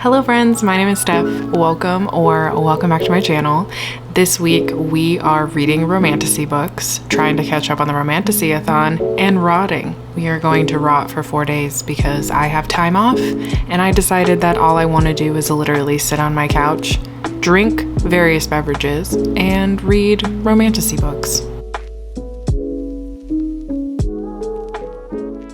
Hello friends, my name is Steph. Welcome back to my channel. This week we are reading Romantasy books, trying to catch up on the Romantasy-a-thon, and rotting. We are going to rot for 4 days because I have time off and I decided that all I want to do is literally sit on my couch, drink various beverages, and read Romantasy books.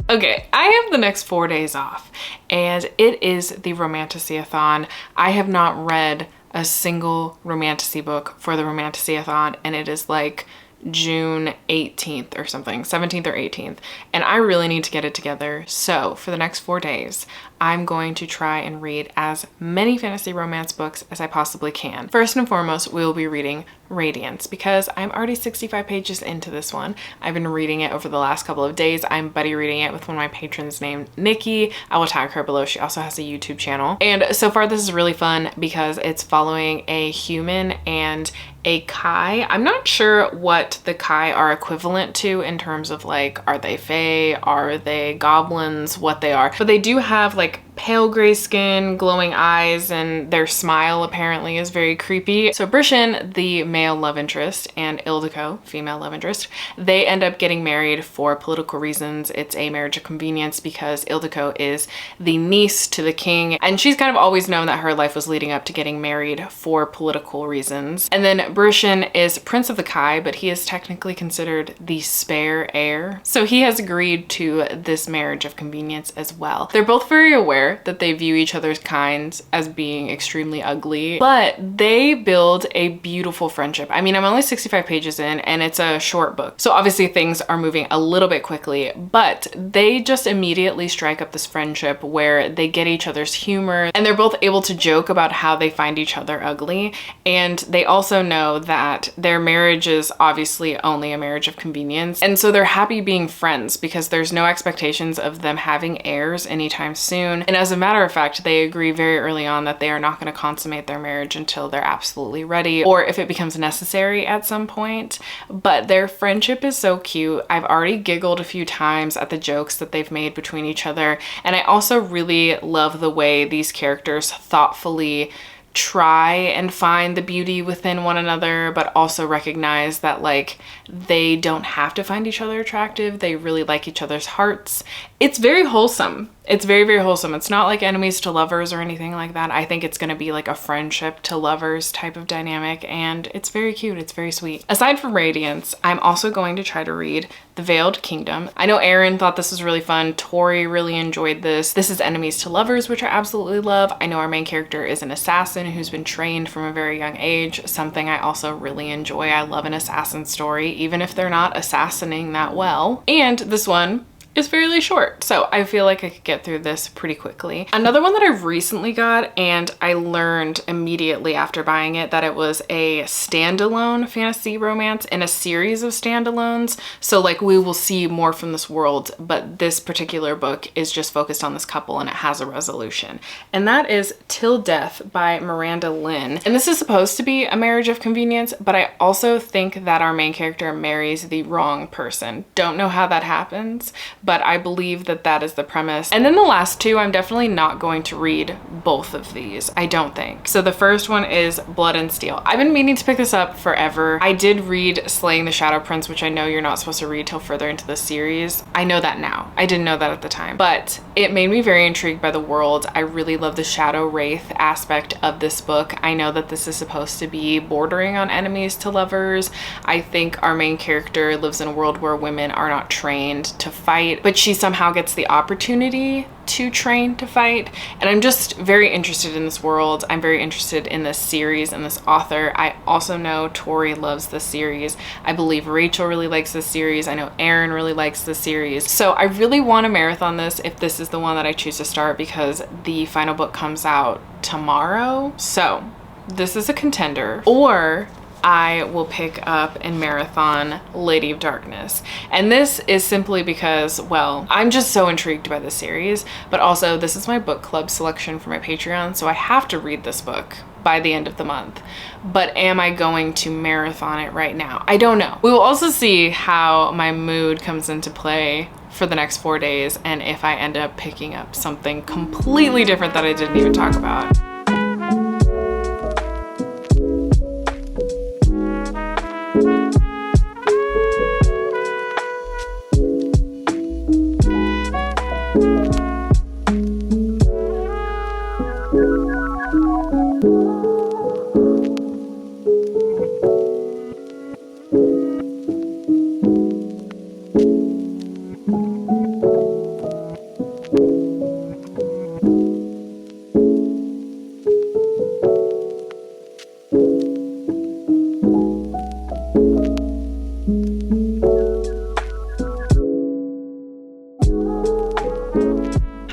Okay, I have the next 4 days off and it is the Romantasy-a-thon. I have not read a single Romantasy book for the Romantasy-a-thon and it is like June 18th or something, 17th or 18th, and I really need to get it together. So for the next 4 days, I'm going to try and read as many fantasy romance books as I possibly can. First and foremost, we will be reading Radiance because I'm already 65 pages into this one. I've been reading it over the last couple of days. I'm buddy reading it with one of my patrons named Nikki. I will tag her below. She also has a YouTube channel. And so far this is really fun because it's following a human and a Kai. I'm not sure what the Kai are equivalent to in terms of like, are they fae, are they goblins, what they are, but they do have like pale gray skin, glowing eyes, and their smile apparently is very creepy. So Brishan, the male love interest, and Ildiko, female love interest, they end up getting married for political reasons. It's a marriage of convenience because Ildiko is the niece to the king, and she's kind of always known that her life was leading up to getting married for political reasons. And then Brishan is prince of the Kai, but he is technically considered the spare heir. So he has agreed to this marriage of convenience as well. They're both very aware that they view each other's kinds as being extremely ugly, but they build a beautiful friendship. I mean, I'm only 65 pages in and it's a short book, so obviously things are moving a little bit quickly, but they just immediately strike up this friendship where they get each other's humor and they're both able to joke about how they find each other ugly. And they also know that their marriage is obviously only a marriage of convenience, and so they're happy being friends because there's no expectations of them having heirs anytime soon. And as a matter of fact, they agree very early on that they are not going to consummate their marriage until they're absolutely ready, or if it becomes necessary at some point. But their friendship is so cute. I've already giggled a few times at the jokes that they've made between each other, and I also really love the way these characters thoughtfully try and find the beauty within one another, but also recognize that like they don't have to find each other attractive. They really like each other's hearts. It's very wholesome. It's very, very wholesome. It's not like enemies to lovers or anything like that. I think it's going to be like a friendship to lovers type of dynamic, and it's very cute. It's very sweet. Aside from Radiance, I'm also going to try to read The Veiled Kingdom. I know Erin thought this was really fun. Tori really enjoyed this. This is enemies to lovers, which I absolutely love. I know our main character is an assassin who's been trained from a very young age, something I also really enjoy. I love an assassin story, even if they're not assassinating that well. And this one is fairly short, so I feel like I could get through this pretty quickly. Another one that I've recently got, and I learned immediately after buying it that it was a standalone fantasy romance in a series of standalones. So like we will see more from this world, but this particular book is just focused on this couple and it has a resolution. And that is Till Death by Miranda Lynn. And this is supposed to be a marriage of convenience, but I also think that our main character marries the wrong person. Don't know how that happens, but I believe that that is the premise. And then the last two, I'm definitely not going to read both of these, I don't think. So the first one is Blood and Steel. I've been meaning to pick this up forever. I did read Slaying the Shadow Prince, which I know you're not supposed to read till further into the series. I know that now. I didn't know that at the time, but it made me very intrigued by the world. I really love the Shadow Wraith aspect of this book. I know that this is supposed to be bordering on enemies to lovers. I think our main character lives in a world where women are not trained to fight, but she somehow gets the opportunity to train to fight. And I'm just very interested in this world. I'm very interested in this series and this author. I also know Tori loves this series. I believe Rachel really likes this series. I know Erin really likes this series. So I really want to marathon this if this is the one that I choose to start, because the final book comes out tomorrow. So this is a contender. Or I will pick up and marathon Lady of Darkness. And this is simply because, well, I'm just so intrigued by this series, but also this is my book club selection for my Patreon, so I have to read this book by the end of the month. But am I going to marathon it right now? I don't know. We will also see how my mood comes into play for the next 4 days and if I end up picking up something completely different that I didn't even talk about.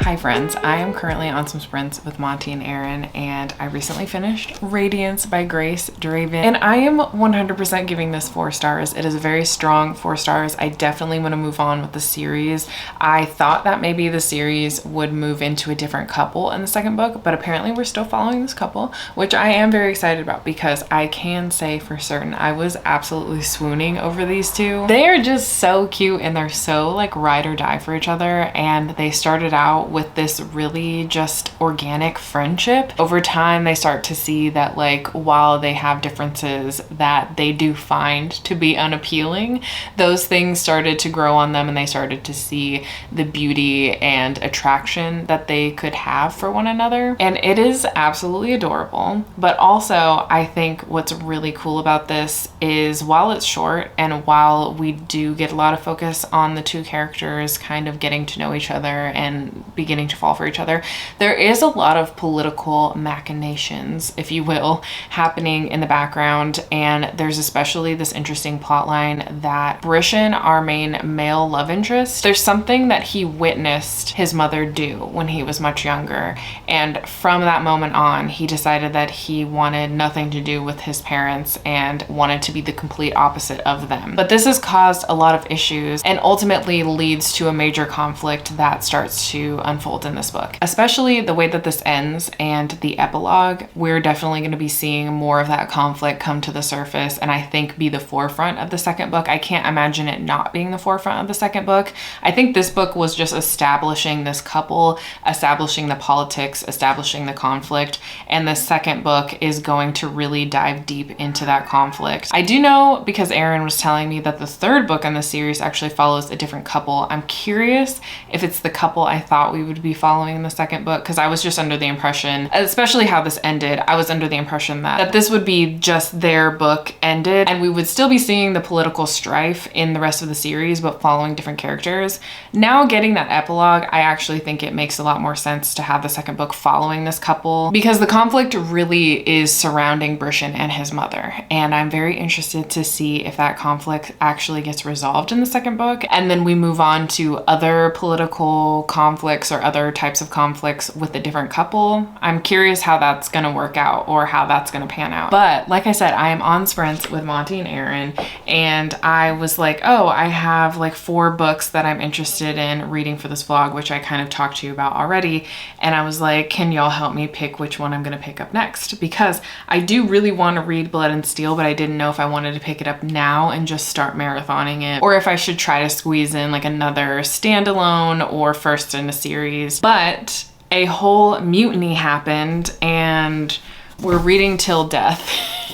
Hi friends, I am currently on some sprints with Monty and Erin, and I recently finished Radiance by Grace Draven, and I am 100% giving this 4 stars. It is a very strong 4 stars. I definitely want to move on with the series. I thought that maybe the series would move into a different couple in the second book, but apparently we're still following this couple, which I am very excited about because I can say for certain I was absolutely swooning over these two. They are just so cute and they're so like ride or die for each other, and they started out with this really just organic friendship. Over time they start to see that like while they have differences that they do find to be unappealing, those things started to grow on them and they started to see the beauty and attraction that they could have for one another, and it is absolutely adorable. But also I think what's really cool about this is while it's short and while we do get a lot of focus on the two characters kind of getting to know each other and beginning to fall for each other, there is a lot of political machinations, if you will, happening in the background. And there's especially this interesting plot line that Brishan, our main male love interest, there's something that he witnessed his mother do when he was much younger, and from that moment on he decided that he wanted nothing to do with his parents and wanted to be the complete opposite of them. But this has caused a lot of issues and ultimately leads to a major conflict that starts to unfold in this book. Especially the way that this ends and the epilogue, we're definitely going to be seeing more of that conflict come to the surface and I think be the forefront of the second book. I can't imagine it not being the forefront of the second book. I think this book was just establishing this couple, establishing the politics, establishing the conflict, and the second book is going to really dive deep into that conflict. I do know, because Erin was telling me, that the third book in the series actually follows a different couple. I'm curious if it's the couple I thought we would be following in the second book, because I was just under the impression, especially how this ended, I was under the impression that this would be just their book ended and we would still be seeing the political strife in the rest of the series but following different characters. Now getting that epilogue, I actually think it makes a lot more sense to have the second book following this couple, because the conflict really is surrounding Brishan and his mother, and I'm very interested to see if that conflict actually gets resolved in the second book, and then we move on to other political conflicts or other types of conflicts with a different couple. I'm curious how that's gonna work out or how that's gonna pan out. But like I said, I am on sprints with Monty and Erin, and I was like, oh, I have like 4 books that I'm interested in reading for this vlog, which I kind of talked to you about already, and I was like, can y'all help me pick which one I'm gonna pick up next? Because I do really want to read Blood and Steel, but I didn't know if I wanted to pick it up now and just start marathoning it, or if I should try to squeeze in like another standalone or first in a series. But a whole mutiny happened and we're reading till death.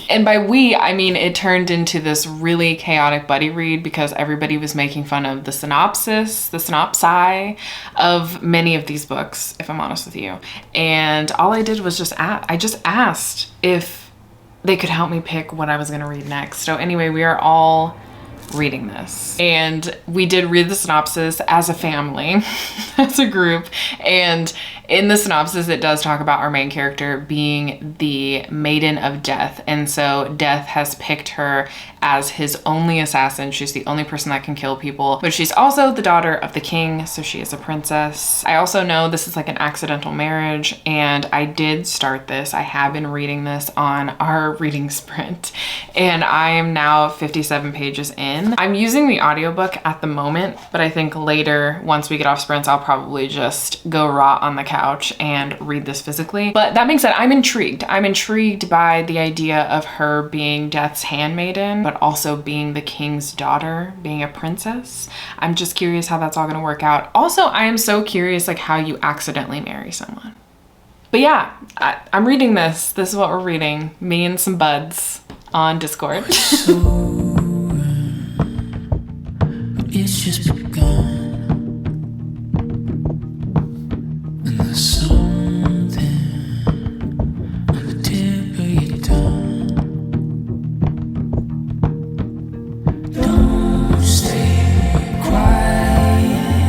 And by we, I mean it turned into this really chaotic buddy read because everybody was making fun of the synopsi of many of these books, if I'm honest with you. And all I did was just asked if they could help me pick what I was gonna read next. So anyway, we are all reading this, and we did read the synopsis as a family, as a group, and in the synopsis it does talk about our main character being the Maiden of Death, and so Death has picked her as his only assassin. She's the only person that can kill people, but she's also the daughter of the king, so she is a princess. I also know this is like an accidental marriage, and I did start this. I have been reading this on our reading sprint, and I am now 57 pages in, in. I'm using the audiobook at the moment, but I think later, once we get off sprints, I'll probably just go rot on the couch and read this physically. But that being said, I'm intrigued. I'm intrigued by the idea of her being Death's handmaiden, but also being the king's daughter, being a princess. I'm just curious how that's all gonna work out. Also, I am so curious like how you accidentally marry someone. But yeah, I'm reading this. This is what we're reading. Me and some buds on Discord. It's just begun, and there's something on the tip of your tongue. Don't stay quiet.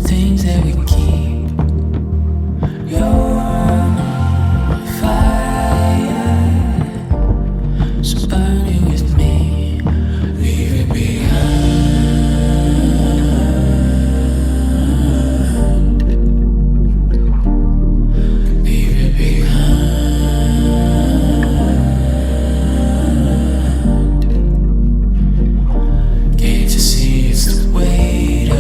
Things that we keep. You're on fire, so burn it with me. Leave it behind. Leave it behind. Can't you see it's the weight of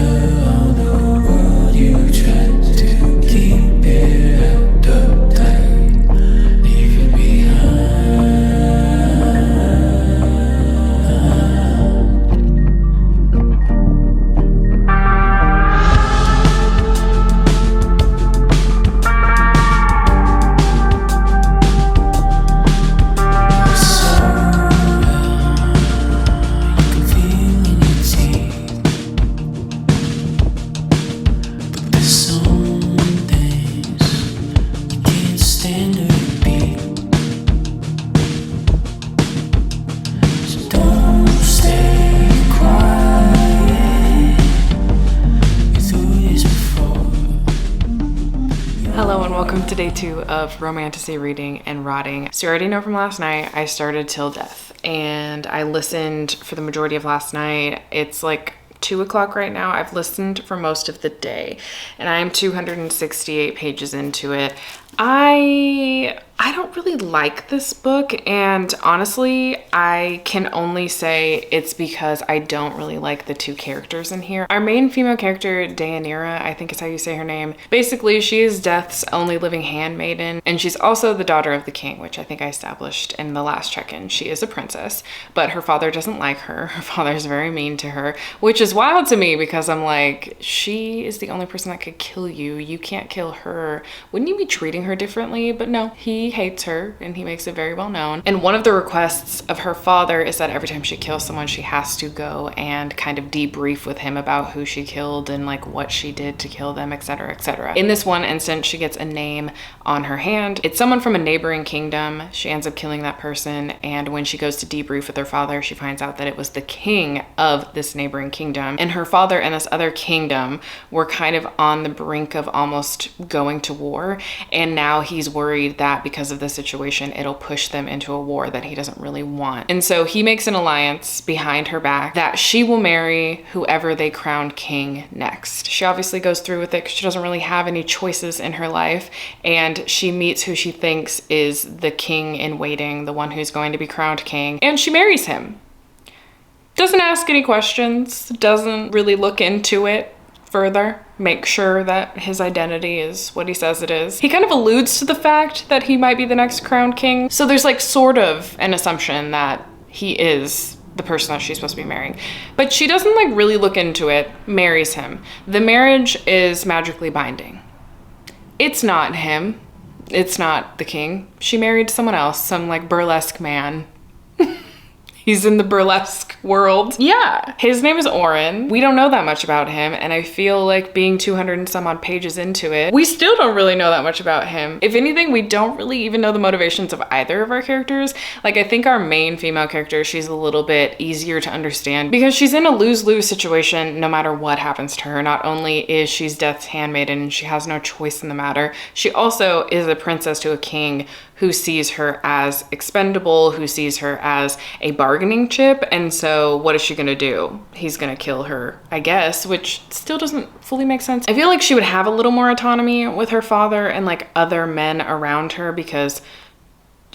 all the world you tried to keep it wrapped up tight. Leave it behind. So you can feel in your teeth, but there's some things you can't stand to repeat. So don't stay quiet. You through this before. Hello and welcome to day 2 of Romantasy reading and rotting. So you already know from last night, I started Till Death and I listened for the majority of last night. It's like 2 o'clock right now. I've listened for most of the day and I am 268 pages into it. I don't really like this book, and honestly, I can only say it's because I don't really like the 2 characters in here. Our main female character, Deianira, I think is how you say her name. Basically, she is Death's only living handmaiden, and she's also the daughter of the king, which I think I established in the last check-in. She is a princess, but her father doesn't like her. Her father is very mean to her, which is wild to me because I'm like, she is the only person that could kill you. You can't kill her. Wouldn't you be treating her differently? But no, he hates her and he makes it very well known. And one of the requests of her father is that every time she kills someone, she has to go and kind of debrief with him about who she killed and like what she did to kill them, etc., etc. In this one instance, she gets a name on her hand. It's someone from a neighboring kingdom. She ends up killing that person, and when she goes to debrief with her father, she finds out that it was the king of this neighboring kingdom, and her father and this other kingdom were kind of on the brink of almost going to war, and now he's worried that because of the situation, it'll push them into a war that he doesn't really want. And so he makes an alliance behind her back that she will marry whoever they crown king next. She obviously goes through with it because she doesn't really have any choices in her life, and she meets who she thinks is the king in waiting, the one who's going to be crowned king, and she marries him. Doesn't ask any questions, doesn't really look into it further, make sure that his identity is what he says it is. He kind of alludes to the fact that he might be the next crowned king, so there's like sort of an assumption that he is the person that she's supposed to be marrying. But she doesn't like really look into it, marries him. The marriage is magically binding. It's not him. It's not the king. She married someone else, some like burlesque man. He's in the burlesque world. Yeah, his name is Oren. We don't know that much about him, and I feel like being 200 and some odd pages into it, we still don't really know that much about him. If anything, we don't really even know the motivations of either of our characters. Like, I think our main female character, she's a little bit easier to understand because she's in a lose-lose situation no matter what happens to her. Not only is she Death's handmaiden and she has no choice in the matter, she also is a princess to a king who sees her as expendable, who sees her as a bargaining chip. And so what is she gonna do? He's gonna kill her, I guess, which still doesn't fully make sense. I feel like she would have a little more autonomy with her father and like other men around her because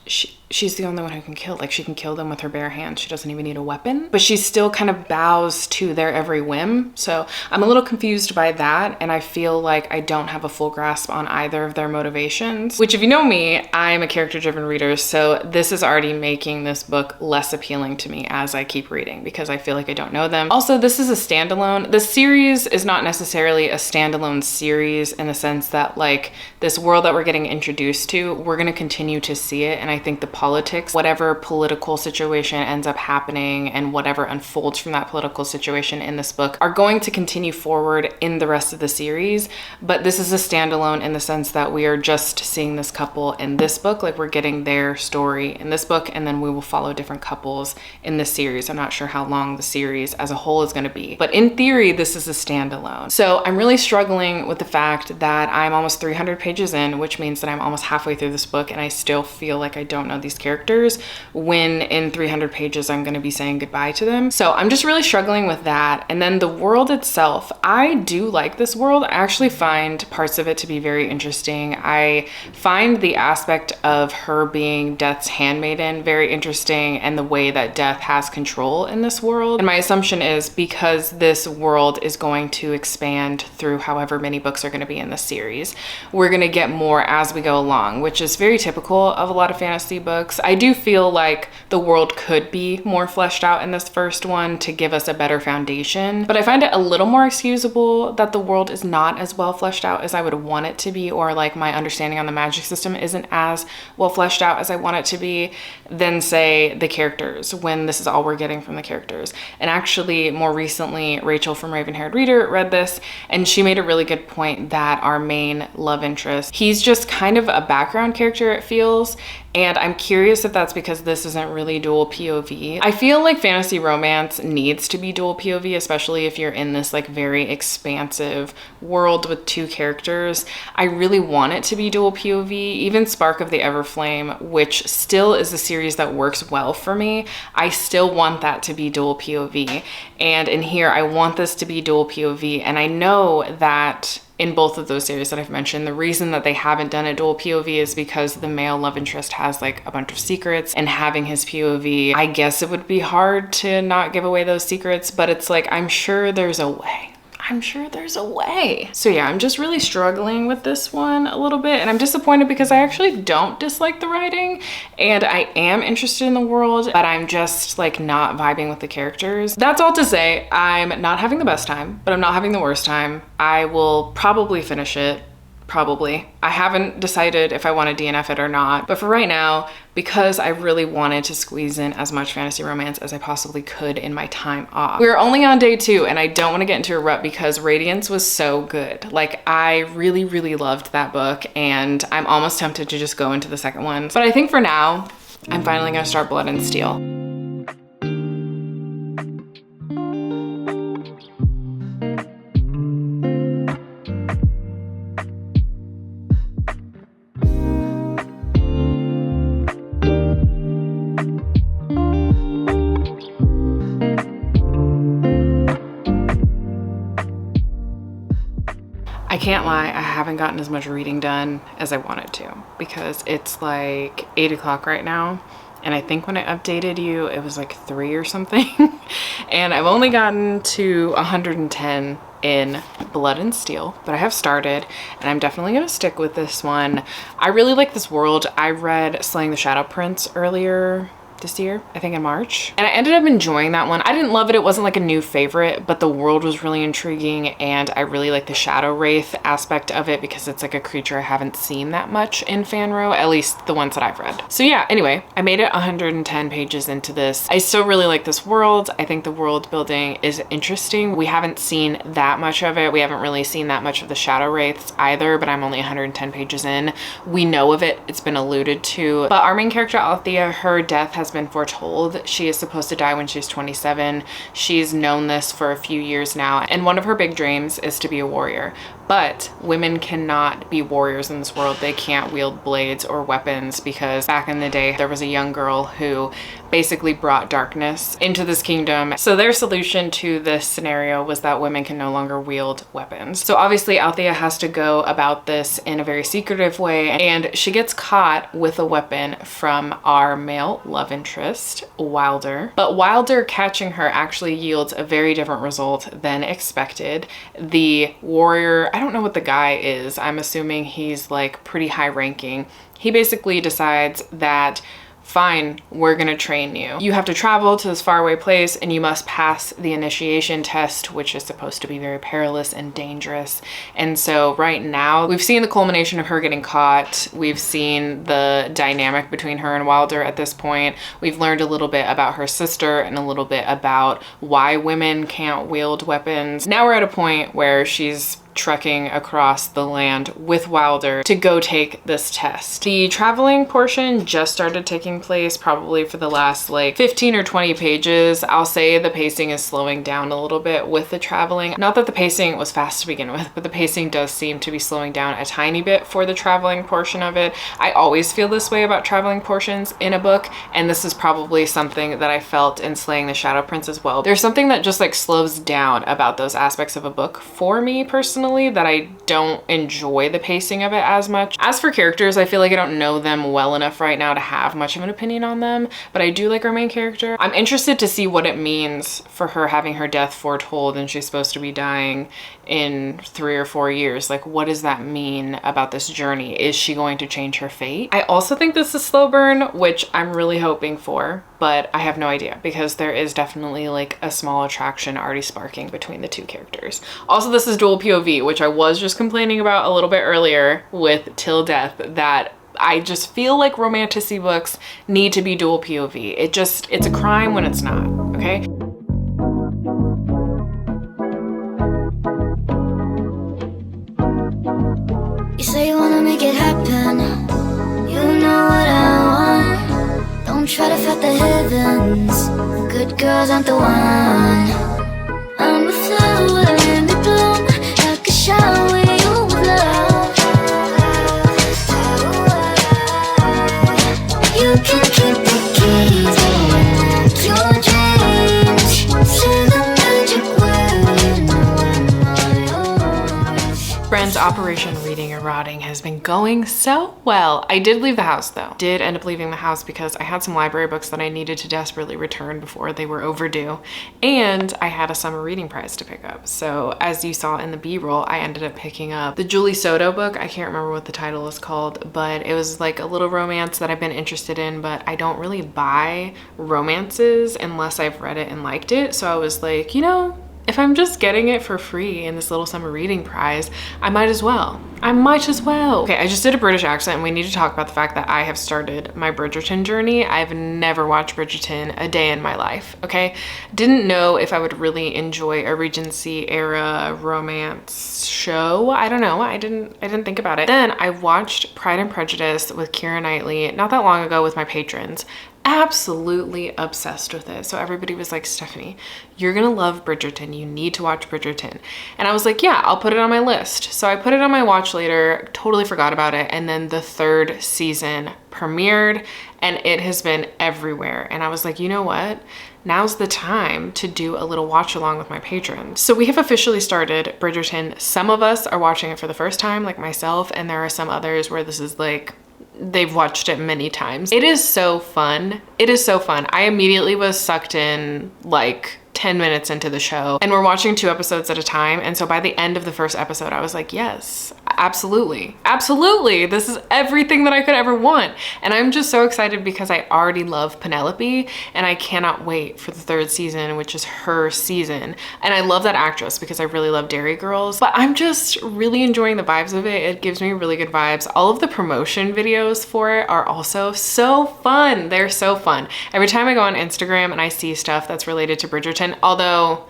she's the only one who can kill. Like, she can kill them with her bare hands. She doesn't even need a weapon, but she still kind of bows to their every whim. So I'm a little confused by that, and I feel like I don't have a full grasp on either of their motivations, which, if you know me, I'm a character-driven reader, so this is already making this book less appealing to me as I keep reading, because I feel like I don't know them. Also, this is a standalone. The series is not necessarily a standalone series in the sense that, like, this world that we're getting introduced to, we're going to continue to see it, and I think the politics, whatever political situation ends up happening and whatever unfolds from that political situation in this book, are going to continue forward in the rest of the series. But this is a standalone in the sense that we are just seeing this couple in this book. Like, we're getting their story in this book, and then we will follow different couples in this series. I'm not sure how long the series as a whole is going to be, but in theory, this is a standalone. So I'm really struggling with the fact that I'm almost 300 pages in, which means that I'm almost halfway through this book, and I still feel like I don't know these characters, when in 300 pages I'm going to be saying goodbye to them. So I'm just really struggling with that. And then the world itself, I do like this world. I actually find parts of it to be very interesting. I find the aspect of her being Death's handmaiden very interesting, and the way that Death has control in this world. And my assumption is because this world is going to expand through however many books are going to be in the series, we're going to get more as we go along, which is very typical of a lot of fantasy books. I do feel like the world could be more fleshed out in this first one to give us a better foundation, but I find it a little more excusable that the world is not as well fleshed out as I would want it to be, or like my understanding on the magic system isn't as well fleshed out as I want it to be, than say the characters, when this is all we're getting from the characters. And actually, more recently, Rachel from Raven-Haired Reader read this, and she made a really good point that our main love interest, he's just kind of a background character, it feels. And I'm curious if that's because this isn't really dual POV. I feel like fantasy romance needs to be dual POV, especially if you're in this like very expansive world with two characters. I really want it to be dual POV. Even Spark of the Everflame, which still is a series that works well for me, I still want that to be dual POV. And in here, I want this to be dual POV. And I know that in both of those series that I've mentioned, the reason that they haven't done a dual POV is because the male love interest has like a bunch of secrets, and having his POV, I guess it would be hard to not give away those secrets, but it's like, I'm sure there's a way. I'm sure there's a way. So yeah, I'm just really struggling with this one a little bit, and I'm disappointed because I actually don't dislike the writing, and I am interested in the world, but I'm just like not vibing with the characters. That's all to say, I'm not having the best time, but I'm not having the worst time. I will probably finish it. Probably. I haven't decided if I want to DNF it or not, but for right now, because I really wanted to squeeze in as much fantasy romance as I possibly could in my time off. We're only on day 2, and I don't want to get into a rut because Radiance was so good. Like, I really, really loved that book, and I'm almost tempted to just go into the second one. But I think for now, I'm finally gonna start Blood and Steel. I can't lie, I haven't gotten as much reading done as I wanted to, because it's like 8 o'clock right now, and I think when I updated you it was like 3 or something. And I've only gotten to 110 in Blood and Steel, but I have started, and I'm definitely gonna stick with this one. I really like this world. I read Slaying the Shadow Prince earlier this year, I think in March, and I ended up enjoying that one. I didn't love it. It wasn't like a new favorite, but the world was really intriguing, and I really like the Shadow Wraith aspect of it because it's like a creature I haven't seen that much in Fanro, at least the ones that I've read. So yeah, anyway, I made it 110 pages into this. I still really like this world. I think the world building is interesting. We haven't seen that much of it. We haven't really seen that much of the Shadow Wraiths either, but I'm only 110 pages in. We know of it. It's been alluded to, but our main character, Althea, her death has been foretold. She is supposed to die when she's 27. She's known this for a few years now, and one of her big dreams is to be a warrior. But women cannot be warriors in this world. They can't wield blades or weapons because back in the day, there was a young girl who basically brought darkness into this kingdom. So their solution to this scenario was that women can no longer wield weapons. So obviously Althea has to go about this in a very secretive way, and she gets caught with a weapon from our male love interest, Wilder. But Wilder catching her actually yields a very different result than expected. The warrior, I don't know what the guy is, I'm assuming he's like pretty high ranking. He basically decides that fine, we're gonna train you. You have to travel to this faraway place and you must pass the initiation test, which is supposed to be very perilous and dangerous. And so right now, we've seen the culmination of her getting caught. We've seen the dynamic between her and Wilder at this point. We've learned a little bit about her sister and a little bit about why women can't wield weapons. Now we're at a point where she's trekking across the land with Wilder to go take this test. The traveling portion just started taking place probably for the last like 15 or 20 pages. I'll say the pacing is slowing down a little bit with the traveling. Not that the pacing was fast to begin with, but the pacing does seem to be slowing down a tiny bit for the traveling portion of it. I always feel this way about traveling portions in a book, and this is probably something that I felt in Slaying the Shadow Prince as well. There's something that just like slows down about those aspects of a book for me personally, that I don't enjoy the pacing of it as much. As for characters, I feel like I don't know them well enough right now to have much of an opinion on them, but I do like our main character. I'm interested to see what it means for her having her death foretold and she's supposed to be dying in 3 or 4 years. Like, what does that mean about this journey? Is she going to change her fate? I also think this is slow burn, which I'm really hoping for, but I have no idea because there is definitely like a small attraction already sparking between the two characters. Also, this is dual POV, which I was just complaining about a little bit earlier with Till Death, that I just feel like romantasy books need to be dual POV. It's a crime when it's not, okay? You say you wanna make it happen. You know what I want. Don't try to fight the heavens. Good girls aren't the one. I'm a flower and it bloom like a shower you with love. You can keep the keys your dreams. Say the magic word, you know I'm yours. Friends, Operation Reading or Rotting has been going so well. I did leave the house though. Did end up leaving the house because I had some library books that I needed to desperately return before they were overdue. And I had a summer reading prize to pick up. So as you saw in the B-roll, I ended up picking up the Julie Soto book. I can't remember what the title is called, but it was like a little romance that I've been interested in, but I don't really buy romances unless I've read it and liked it. So I was like, you know, if I'm just getting it for free in this little summer reading prize, I might as well. Okay, I just did a British accent and we need to talk about the fact that I have started my Bridgerton journey. I've never watched Bridgerton a day in my life, okay? Didn't know if I would really enjoy a Regency era romance show. I don't know, I didn't think about it. Then I watched Pride and Prejudice with Keira Knightley not that long ago with my patrons. Absolutely obsessed with it. So everybody was like, Stephanie, you're gonna love Bridgerton. You need to watch Bridgerton. And I was like, yeah, I'll put it on my list. So I put it on my watch later, totally forgot about it. And then the 3rd season premiered and it has been everywhere. And I was like, you know what? Now's the time to do a little watch along with my patrons. So we have officially started Bridgerton. Some of us are watching it for the first time, like myself, and there are some others where this is like, they've watched it many times. It is so fun. It is so fun. I immediately was sucked in like 10 minutes into the show and we're watching 2 episodes at a time. And so by the end of the first episode, I was like, yes, absolutely. Absolutely. This is everything that I could ever want. And I'm just so excited because I already love Penelope and I cannot wait for the 3rd season, which is her season. And I love that actress because I really love Dairy Girls, but I'm just really enjoying the vibes of it. It gives me really good vibes. All of the promotion videos for it are also so fun. They're so fun. Every time I go on Instagram and I see stuff that's related to Bridgerton, although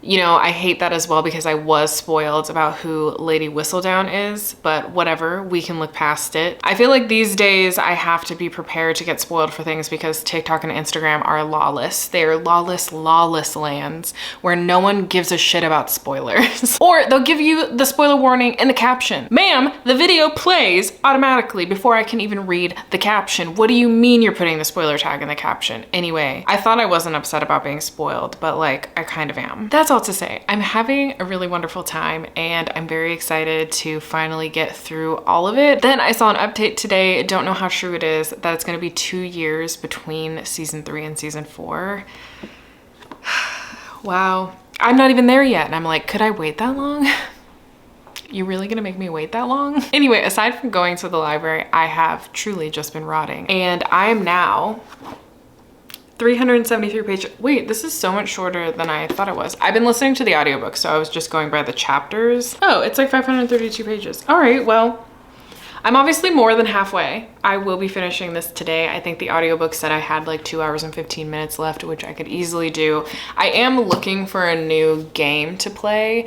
You know, I hate that as well because I was spoiled about who Lady Whistledown is, but whatever, we can look past it. I feel like these days I have to be prepared to get spoiled for things because TikTok and Instagram are lawless. They are lawless lands where no one gives a shit about spoilers. Or they'll give you the spoiler warning in the caption. Ma'am, the video plays automatically before I can even read the caption. What do you mean you're putting the spoiler tag in the caption? Anyway, I thought I wasn't upset about being spoiled, but like I kind of am. That's all to say. I'm having a really wonderful time and I'm very excited to finally get through all of it. Then I saw an update today, don't know how true it is, that it's gonna be 2 years between season 3 and season 4. Wow. I'm not even there yet. And I'm like, could I wait that long? You really gonna make me wait that long? Anyway, aside from going to the library, I have truly just been rotting. And I am now 373 pages. Wait, this is so much shorter than I thought it was. I've been listening to the audiobook, so I was just going by the chapters. Oh, it's like 532 pages. All right, well, I'm obviously more than halfway. I will be finishing this today. I think the audiobook said I had like 2 hours and 15 minutes left, which I could easily do. I am looking for a new game to play.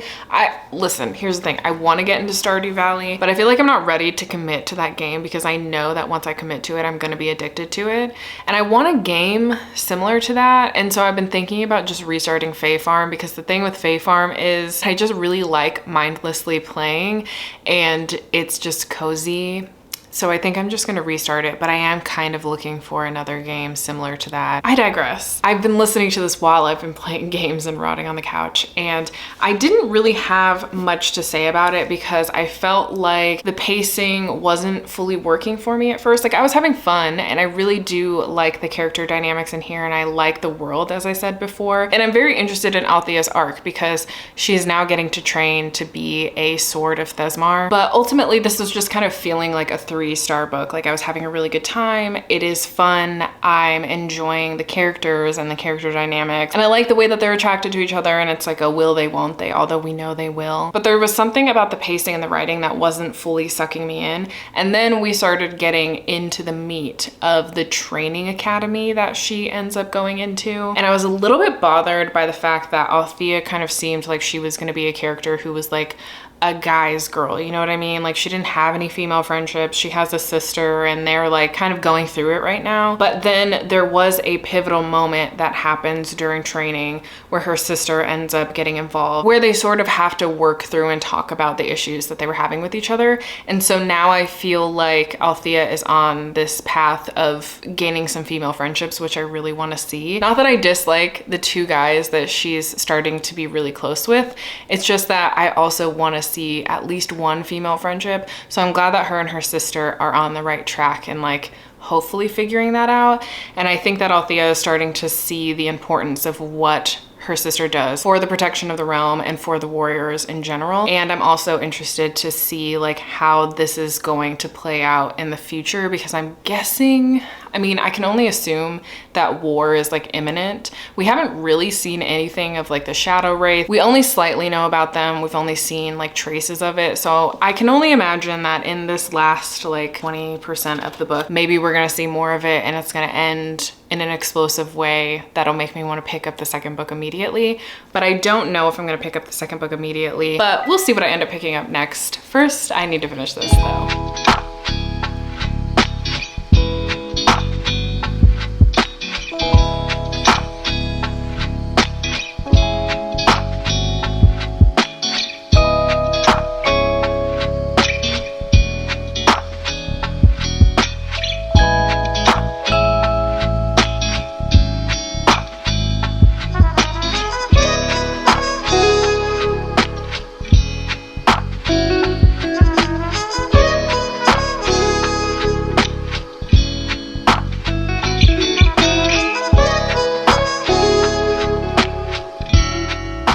Listen, here's the thing. I want to get into Stardew Valley, but I feel like I'm not ready to commit to that game because I know that once I commit to it, I'm going to be addicted to it. And I want a game similar to that. And so I've been thinking about just restarting Fae Farm because the thing with Fae Farm is I just really like mindlessly playing and it's just cozy. So I think I'm just gonna restart it, but I am kind of looking for another game similar to that. I digress. I've been listening to this while I've been playing games and rotting on the couch, and I didn't really have much to say about it because I felt like the pacing wasn't fully working for me at first. Like I was having fun and I really do like the character dynamics in here and I like the world, as I said before. And I'm very interested in Althea's arc because she is now getting to train to be a Sword of Thesmar. But ultimately this was just kind of feeling like a 3-star book. Like I was having a really good time. It is fun. I'm enjoying the characters and the character dynamics. And I like the way that they're attracted to each other and it's like a will they, won't they, although we know they will. But there was something about the pacing and the writing that wasn't fully sucking me in. And then we started getting into the meat of the training academy that she ends up going into. And I was a little bit bothered by the fact that Althea kind of seemed like she was going to be a character who was like a guy's girl, you know what I mean? Like she didn't have any female friendships. She has a sister and they're like kind of going through it right now. But then there was a pivotal moment that happens during training where her sister ends up getting involved, where they sort of have to work through and talk about the issues that they were having with each other. And so now I feel like Althea is on this path of gaining some female friendships, which I really want to see. Not that I dislike the 2 guys that she's starting to be really close with. It's just that I also want to see at least one female friendship. So I'm glad that her and her sister are on the right track and like hopefully figuring that out. And I think that Althea is starting to see the importance of what her sister does for the protection of the realm and for the warriors in general. And I'm also interested to see like how this is going to play out in the future because I'm guessing, I mean, I can only assume that war is like imminent. We haven't really seen anything of like the Shadow Wraith. We only slightly know about them. We've only seen like traces of it. So I can only imagine that in this last like 20% of the book, maybe we're gonna see more of it and it's gonna end in an explosive way that'll make me want to pick up the second book immediately. But I don't know if I'm gonna pick up the second book immediately, but we'll see what I end up picking up next. First, I need to finish this though.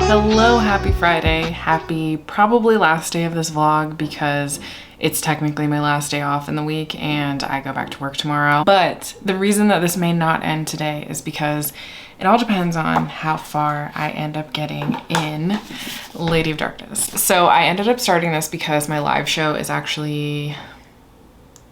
Hello, happy Friday. Happy probably last day of this vlog because it's technically my last day off in the week and I go back to work tomorrow. But the reason that this may not end today is because it all depends on how far I end up getting in Lady of Darkness. So I ended up starting this because my live show is actually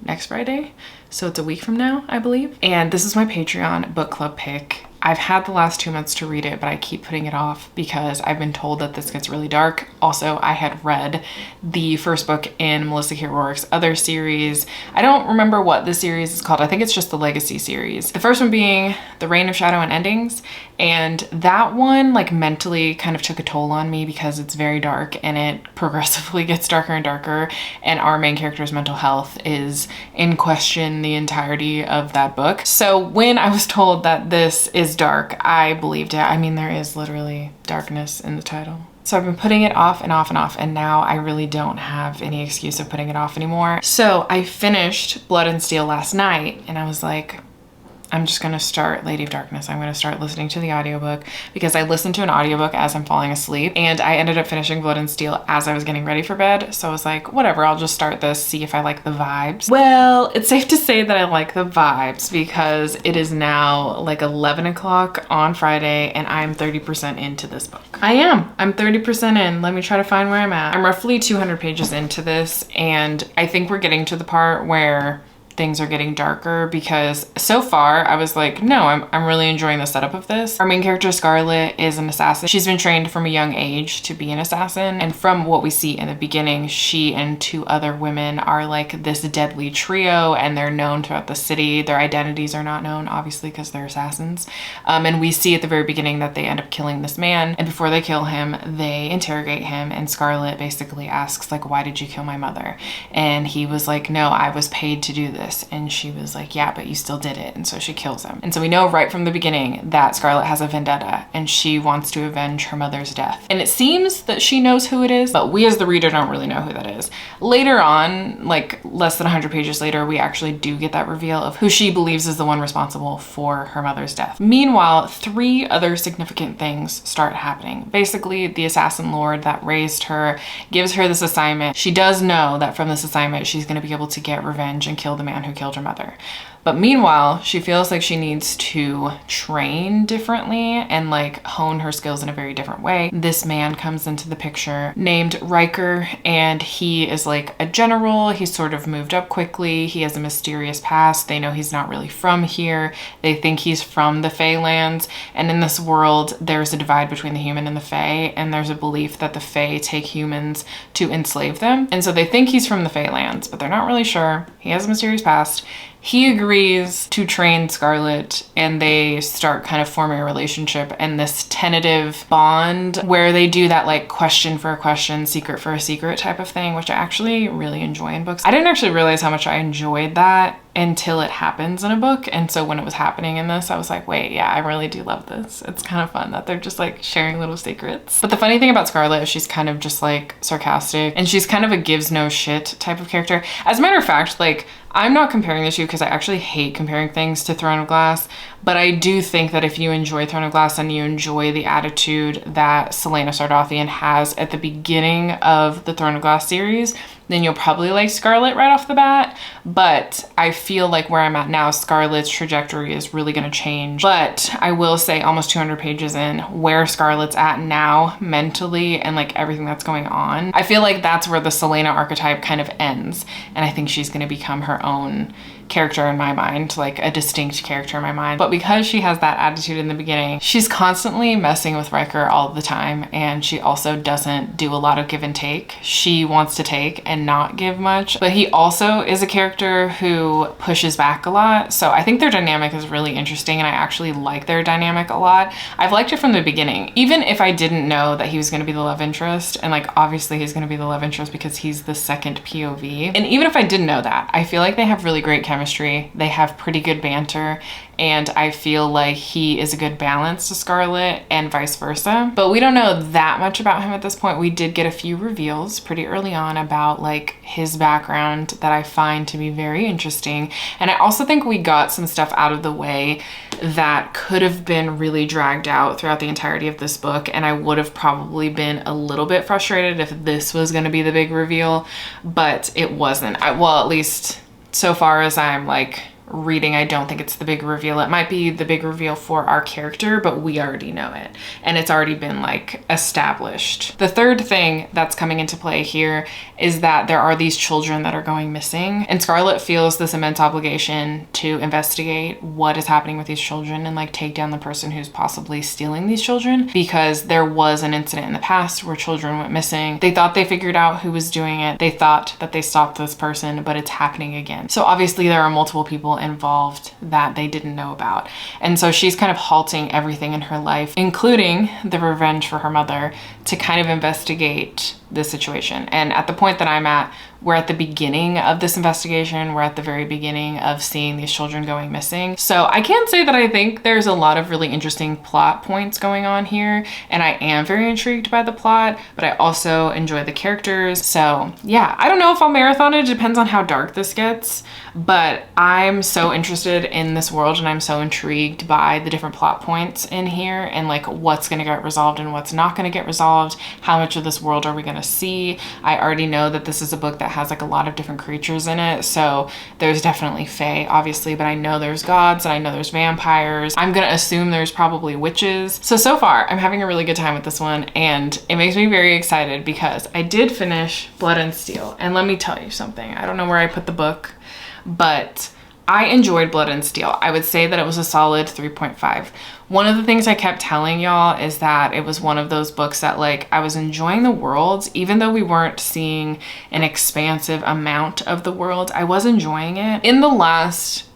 next Friday. So it's a week from now, I believe. And this is my Patreon book club pick. I've had the last 2 months to read it, but I keep putting it off because I've been told that this gets really dark. Also, I had read the first book in Melissa K. Rourke's other series. I don't remember what the series is called. I think it's just the Legacy series. The first one being The Reign of Shadow and Endings. And that one like mentally kind of took a toll on me because it's very dark and it progressively gets darker and darker. And our main character's mental health is in question the entirety of that book. So when I was told that this is dark, I believed it. I mean, there is literally darkness in the title. So I've been putting it off and off and off, and now I really don't have any excuse of putting it off anymore. So I finished Blood and Steel last night, and I was like, I'm just gonna start Lady of Darkness. I'm gonna start listening to the audiobook because I listened to an audiobook as I'm falling asleep, and I ended up finishing Blood and Steel as I was getting ready for bed. So I was like, whatever, I'll just start this, see if I like the vibes. Well, it's safe to say that I like the vibes because it is now like 11 o'clock on Friday and I'm 30% into this book. I'm 30% in. Let me try to find where I'm at. I'm roughly 200 pages into this, and I think we're getting to the part where things are getting darker because so far I was like, no, I'm really enjoying the setup of this. Our main character Scarlet is an assassin. She's been trained from a young age to be an assassin, and from what we see in the beginning, she and 2 other women are like this deadly trio, and they're known throughout the city. Their identities are not known, obviously, because they're assassins. And we see at the very beginning that they end up killing this man, and before they kill him, they interrogate him, and Scarlet basically asks like, why did you kill my mother? And he was like, no, I was paid to do this. And she was like, yeah, but you still did it. And so she kills him. And so we know right from the beginning that Scarlet has a vendetta and she wants to avenge her mother's death. And it seems that she knows who it is, but we as the reader don't really know who that is. Later on, like less than 100 pages later, we actually do get that reveal of who she believes is the one responsible for her mother's death. Meanwhile, 3 other significant things start happening. Basically, the assassin lord that raised her gives her this assignment. She does know that from this assignment, she's going to be able to get revenge and kill the man who killed her mother. But meanwhile, she feels like she needs to train differently and like hone her skills in a very different way. This man comes into the picture named Riker, and he is like a general. He's sort of moved up quickly. He has a mysterious past. They know he's not really from here. They think he's from the Feylands. And in this world, there's a divide between the human and the Fey, and there's a belief that the Fey take humans to enslave them. And so they think he's from the Feylands, but they're not really sure. He has a mysterious past. He agrees to train Scarlet, and they start kind of forming a relationship and this tentative bond where they do that like question for a question, secret for a secret type of thing, which I actually really enjoy in books. I didn't actually realize how much I enjoyed that until it happens in a book. And so when it was happening in this, I was like, wait, yeah, I really do love this. It's kind of fun that they're just like sharing little secrets. But the funny thing about Scarlet is she's kind of just like sarcastic, and she's kind of a gives no shit type of character. As a matter of fact, like, I'm not comparing this to you because I actually hate comparing things to Throne of Glass, but I do think that if you enjoy Throne of Glass and you enjoy the attitude that Celaena Sardothien has at the beginning of the Throne of Glass series, then you'll probably like Scarlet right off the bat. But I feel like where I'm at now, Scarlet's trajectory is really going to change. But I will say almost 200 pages in, where Scarlet's at now mentally and like everything that's going on, I feel like that's where the Celaena archetype kind of ends. And I think she's going to become her own character in my mind, like a distinct character in my mind. But because she has that attitude in the beginning, she's constantly messing with Riker all the time, and she also doesn't do a lot of give and take. She wants to take and not give much, but he also is a character who pushes back a lot. So I think their dynamic is really interesting, and I actually like their dynamic a lot. I've liked it from the beginning, even if I didn't know that he was going to be the love interest, and like obviously he's going to be the love interest because he's the second POV. And even if I didn't know that, I feel like they have really great chemistry. They have pretty good banter, and I feel like he is a good balance to Scarlet and vice versa. But we don't know that much about him at this point. We did get a few reveals pretty early on about like his background that I find to be very interesting. And I also think we got some stuff out of the way that could have been really dragged out throughout the entirety of this book, and I would have probably been a little bit frustrated if this was going to be the big reveal, but it wasn't. Well, at least so far as I'm like reading, I don't think it's the big reveal. It might be the big reveal for our character, but we already know it. And it's already been like established. The third thing that's coming into play here is that there are these children that are going missing. And Scarlet feels this immense obligation to investigate what is happening with these children and like take down the person who's possibly stealing these children, because there was an incident in the past where children went missing. They thought they figured out who was doing it. They thought that they stopped this person, but it's happening again. So obviously there are multiple people involved that they didn't know about. And so she's kind of halting everything in her life, including the revenge for her mother, to kind of investigate this situation. And at the point that I'm at, we're at the beginning of this investigation. We're at the very beginning of seeing these children going missing. So I can say that I think there's a lot of really interesting plot points going on here. And I am very intrigued by the plot, but I also enjoy the characters. So yeah, I don't know if I'll marathon it. It depends on how dark this gets. But I'm so interested in this world and I'm so intrigued by the different plot points in here and like what's going to get resolved and what's not going to get resolved. How much of this world are we going to see? I already know that this is a book that has like a lot of different creatures in it. So there's definitely fae, obviously, but I know there's gods and I know there's vampires. I'm going to assume there's probably witches. So far I'm having a really good time with this one, and it makes me very excited because I did finish Blood and Steel. And let me tell you something. I don't know where I put the book, but I enjoyed Blood and Steel. I would say that it was a solid 3.5. One of the things I kept telling y'all is that it was one of those books that like I was enjoying the world, even though we weren't seeing an expansive amount of the world, I was enjoying it. In the last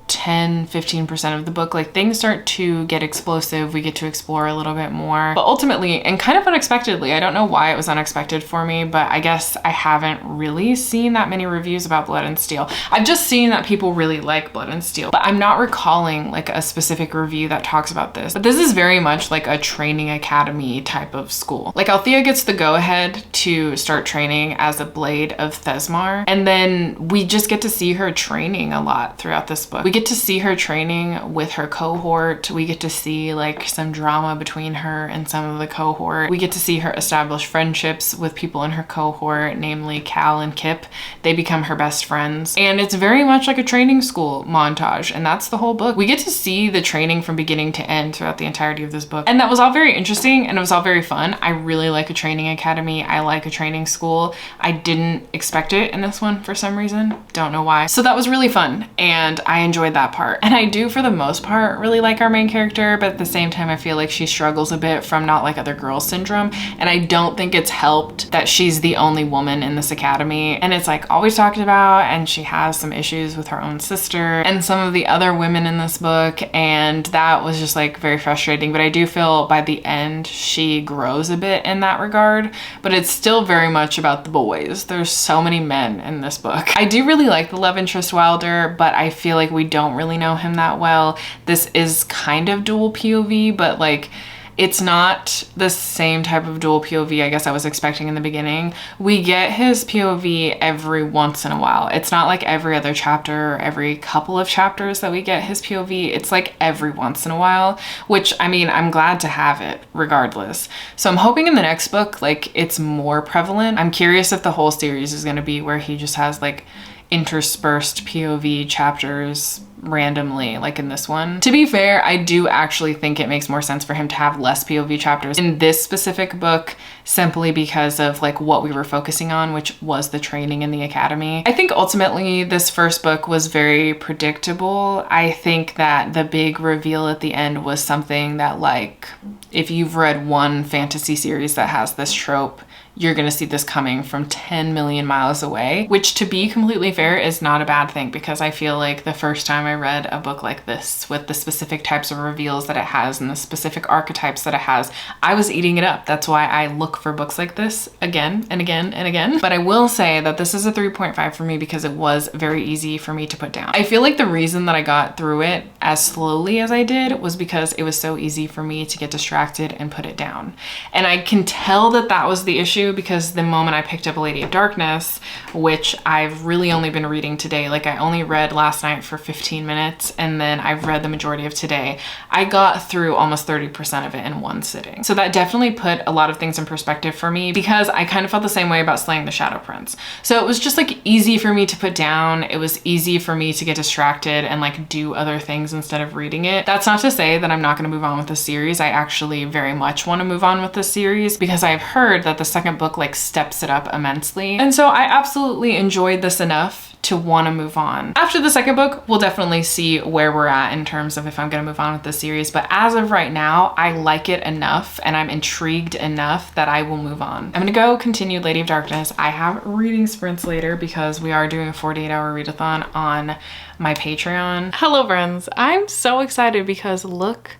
10-15% of the book, like things start to get explosive. We get to explore a little bit more, but ultimately, and kind of unexpectedly, I don't know why it was unexpected for me, but I guess I haven't really seen that many reviews about Blood and Steel. I've just seen that people really like Blood and Steel, but I'm not recalling like a specific review that talks about this. But this is very much like a training academy type of school. Like Althea gets the go ahead to start training as a Blade of Thesmar, and then we just get to see her training a lot throughout this book. We get to see her training with her cohort. We get to see like some drama between her and some of the cohort. We get to see her establish friendships with people in her cohort, namely Cal and Kip. They become her best friends. And it's very much like a training school montage, and that's the whole book. We get to see the training from beginning to end throughout the entirety of this book. And that was all very interesting and it was all very fun. I really like a training academy. I like a training school. I didn't expect it in this one for some reason. Don't know why. So that was really fun and I enjoyed that part. And I do, for the most part, really like our main character, but at the same time I feel like she struggles a bit from not like other girls syndrome, and I don't think it's helped that she's the only woman in this academy and it's like always talked about, and she has some issues with her own sister and some of the other women in this book, and that was just like very frustrating. But I do feel by the end she grows a bit in that regard, but it's still very much about the boys. There's so many men in this book. I do really like the love interest Wilder, but I feel like we don't really know him that well. This is kind of dual POV, but like it's not the same type of dual POV I guess I was expecting in the beginning. We get his POV every once in a while. It's not like every other chapter or every couple of chapters that we get his POV. It's like every once in a while, which I mean, I'm glad to have it regardless. So I'm hoping in the next book, like it's more prevalent. I'm curious if the whole series is going to be where he just has like interspersed POV chapters randomly, like in this one. To be fair, I do actually think it makes more sense for him to have less POV chapters in this specific book, simply because of like what we were focusing on, which was the training in the academy. I think ultimately this first book was very predictable. I think that the big reveal at the end was something that, like, if you've read one fantasy series that has this trope, you're gonna see this coming from 10 million miles away, which, to be completely fair, is not a bad thing, because I feel like the first time I read a book like this with the specific types of reveals that it has and the specific archetypes that it has, I was eating it up. That's why I look for books like this again and again and again. But I will say that this is a 3.5 for me because it was very easy for me to put down. I feel like the reason that I got through it as slowly as I did was because it was so easy for me to get distracted and put it down. And I can tell that that was the issue to, because the moment I picked up Lady of Darkness, which I've really only been reading today, like I only read last night for 15 minutes and then I've read the majority of today, I got through almost 30% of it in one sitting. So that definitely put a lot of things in perspective for me, because I kind of felt the same way about Slaying the Shadow Prince. So it was just like easy for me to put down. It was easy for me to get distracted and like do other things instead of reading it. That's not to say that I'm not going to move on with the series. I actually very much want to move on with the series because I've heard that the second book like steps it up immensely. And so I absolutely enjoyed this enough to want to move on. After the second book, we'll definitely see where we're at in terms of if I'm going to move on with the series. But as of right now, I like it enough and I'm intrigued enough that I will move on. I'm going to go continue Lady of Darkness. I have reading sprints later because we are doing a 48-hour readathon on my Patreon. Hello friends, I'm so excited because look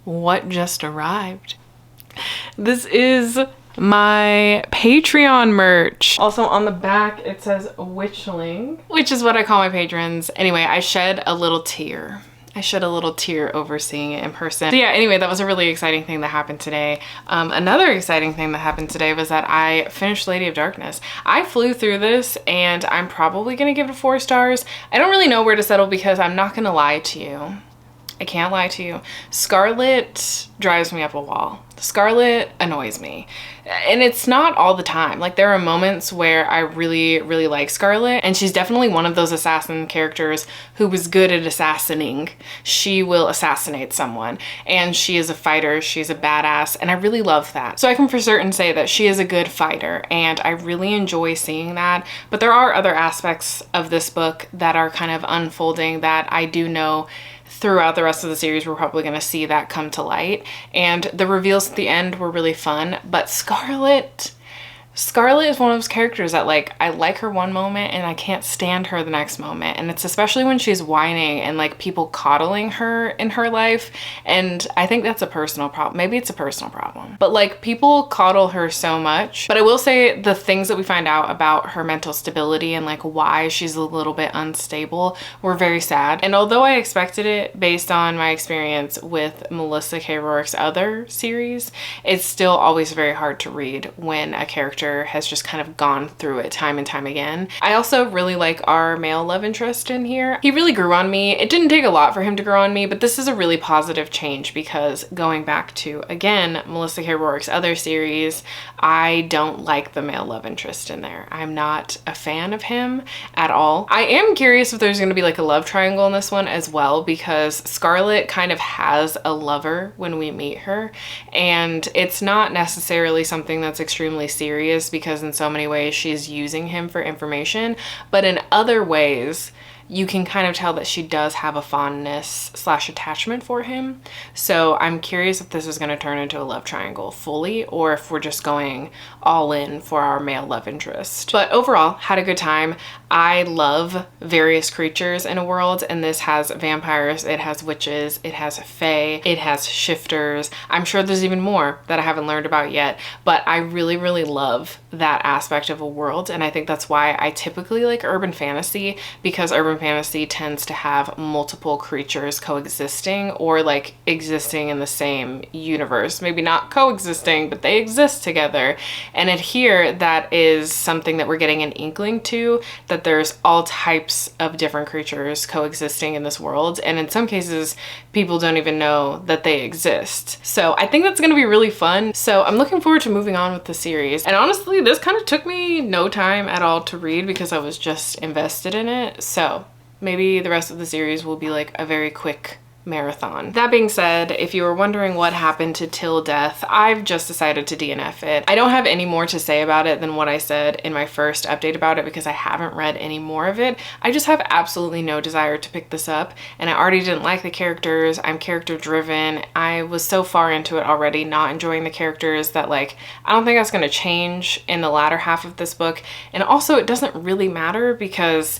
what just arrived. This is my Patreon merch. Also on the back it says Witchling, which is what I call my patrons. Anyway, I shed a little tear. I shed a little tear over seeing it in person. So yeah, anyway, that was a really exciting thing that happened today. Another exciting thing that happened today was that I finished Lady of Darkness. I flew through this and I'm probably gonna give it 4 stars. I don't really know where to settle because I'm not gonna lie to you. I can't lie to you. Scarlet drives me up a wall. Scarlet annoys me. And it's not all the time. Like there are moments where I really, really like Scarlet, and she's definitely one of those assassin characters who was good at assassinating. She will assassinate someone and she is a fighter. She's a badass and I really love that. So I can for certain say that she is a good fighter and I really enjoy seeing that. But there are other aspects of this book that are kind of unfolding that I do know throughout the rest of the series we're probably going to see that come to light, and the reveals at the end were really fun. But Scarlet is one of those characters that like I like her one moment and I can't stand her the next moment, and it's especially when she's whining and like people coddling her in her life, and I think that's a personal problem. Maybe it's a personal problem, but like people coddle her so much. But I will say the things that we find out about her mental stability and like why she's a little bit unstable were very sad, and although I expected it based on my experience with Melissa K. Rourke's other series, it's still always very hard to read when a character has just kind of gone through it time and time again. I also really like our male love interest in here. He really grew on me. It didn't take a lot for him to grow on me, but this is a really positive change because going back to, again, Melissa K. Rourke's other series, I don't like the male love interest in there. I'm not a fan of him at all. I am curious if there's going to be like a love triangle in this one as well, because Scarlet kind of has a lover when we meet her, and it's not necessarily something that's extremely serious because in so many ways she's using him for information, but in other ways you can kind of tell that she does have a fondness / attachment for him. So I'm curious if this is going to turn into a love triangle fully, or if we're just going all in for our male love interest. But overall, had a good time. I love various creatures in a world, and this has vampires, it has witches, it has fae, it has shifters. I'm sure there's even more that I haven't learned about yet, but I really, really love that aspect of a world, and I think that's why I typically like urban fantasy, because urban fantasy tends to have multiple creatures coexisting or like existing in the same universe. Maybe not coexisting, but they exist together. And here that is something that we're getting an inkling to, that there's all types of different creatures coexisting in this world, and in some cases people don't even know that they exist. So I think that's going to be really fun. So I'm looking forward to moving on with the series, and honestly this kind of took me no time at all to read because I was just invested in it. So maybe the rest of the series will be like a very quick marathon. That being said, if you were wondering what happened to Till Death, I've just decided to DNF it. I don't have any more to say about it than what I said in my first update about it because I haven't read any more of it. I just have absolutely no desire to pick this up, and I already didn't like the characters. I'm character driven. I was so far into it already, not enjoying the characters, that like I don't think that's going to change in the latter half of this book. And also it doesn't really matter because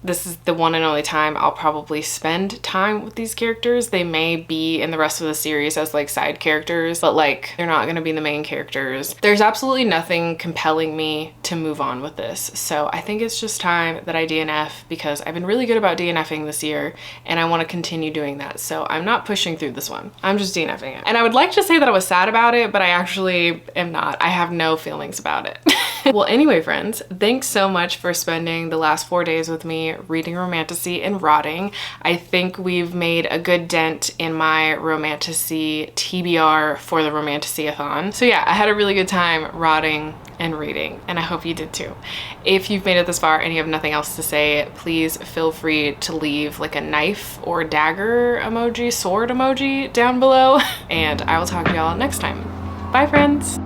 this is the one and only time I'll probably spend time with these characters. They may be in the rest of the series as like side characters, but like they're not gonna be the main characters. There's absolutely nothing compelling me to move on with this. So I think it's just time that I DNF, because I've been really good about DNFing this year and I want to continue doing that. So I'm not pushing through this one. I'm just DNFing it. And I would like to say that I was sad about it, but I actually am not. I have no feelings about it. Well, anyway, friends, thanks so much for spending the last 4 days with me reading Romantasy and rotting. I think we've made a good dent in my Romantasy TBR for the Romantasy-a-thon. So yeah, I had a really good time rotting and reading, and I hope you did too. If you've made it this far and you have nothing else to say, please feel free to leave like a knife or dagger emoji, sword emoji down below, and I will talk to y'all next time. Bye, friends.